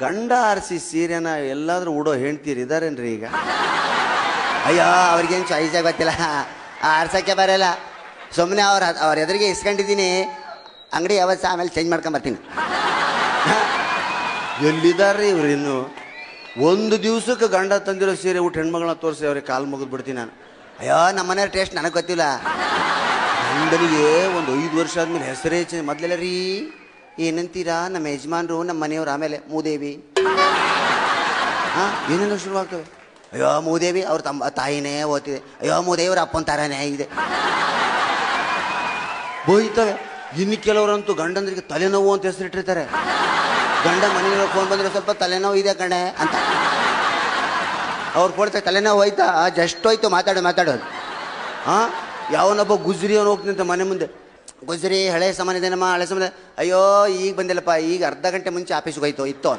ಗಂಡ ಆರಿಸಿ ಸೀರೆನ ಎಲ್ಲಾದ್ರೂ ಉಡೋ ಹೆಣ್ತೀರಿ ಇದಾರೇನ್ರಿ ಈಗ? ಅಯ್ಯೋ ಅವ್ರಿಗೇನು ಚಾಯ್ಸಾಗಿ ಗೊತ್ತಿಲ್ಲ, ಆರ್ಸೋಕ್ಕೆ ಬರೋಲ್ಲ. ಸುಮ್ಮನೆ ಅವ್ರ ಎದುರಿಗೆ ಇಸ್ಕೊಂಡಿದ್ದೀನಿ, ಅಂಗಡಿ ಯಾವತ್ತು ಆಮೇಲೆ ಚೇಂಜ್ ಮಾಡ್ಕೊಂಬರ್ತೀನಿ. ಎಲ್ಲಿದ್ದಾರೆ ಇವ್ರು? ಇನ್ನು ಒಂದು ದಿವ್ಸಕ್ಕೆ ಗಂಡ ತಂದಿರೋ ಸೀರೆ ಊಟ ಹೆಣ್ಮಗಳನ್ನ ತೋರಿಸಿ ಅವ್ರಿಗೆ ಕಾಲು ಮುಗಿದು ಬಿಡ್ತೀನಿ ನಾನು. ಅಯ್ಯೋ ನಮ್ಮ ಮನೆಯವ್ರ ಟೇಸ್ಟ್ ನನಗೆ ಗೊತ್ತಿಲ್ಲ. ಗಂಡನಿಗೆ ಒಂದು 5 ವರ್ಷ ಆದ್ಮೇಲೆ ಹೆಸರೇ ಮೊದಲೆಲ್ಲ ರೀ ಏನಂತೀರಾ ನಮ್ಮ ಯಜಮಾನ್ರು ನಮ್ಮ ಮನೆಯವ್ರು, ಆಮೇಲೆ ಮೂದೇವಿ ಏನೆಲ್ಲ ಶುರುವಾಗ್ತವೆ. ಅಯ್ಯೋ ಮೂದೇವಿ ಅವ್ರ ತಾಯಿನೇ ಓದ್ತಿದೆ, ಅಯ್ಯೋ ಮೂದೇವಿ ಅವ್ರ ಅಪ್ಪನ ಥರನೇ ಇದೆ ಬೋಯ್ತವೆ. ಇನ್ನು ಕೆಲವರಂತೂ ಗಂಡಂದ್ರಿಗೆ ತಲೆನೋವು ಅಂತ ಹೆಸರಿಟ್ಟಿರ್ತಾರೆ. ಗಂಡ ಮನೆಯವ್ರ ಫೋನ್ ಬಂದರೆ ಸ್ವಲ್ಪ ತಲೆನೋವು ಇದೆ ಕಣೆ ಅಂತ. ಅವ್ರು ಕೊಡ್ತಾರೆ ತಲೆನೋವು ಹೋಯ್ತಾ, ಜಸ್ಟ್ ಹೋಯ್ತು ಮಾತಾಡೋದು. ಯಾವನೊಬ್ಬ ಗುಜ್ರಿ ಅವನು ಹೋಗ್ತೀನಿ ಅಂತ ಮನೆ ಮುಂದೆ, ಗುಜ್ರಿ ಹಳೆ ಸಾಮಾನು ಇದೇನಮ್ಮ, ಹಳೆ ಸಾಮಾನು. ಅಯ್ಯೋ ಈಗ ಬಂದಿಲ್ಲಪ್ಪ, ಈಗ ಅರ್ಧ ಗಂಟೆ ಮುಂಚೆ ಆಫೀಸ್ಗೆ ಹೋಯ್ತು ಇತ್ತು.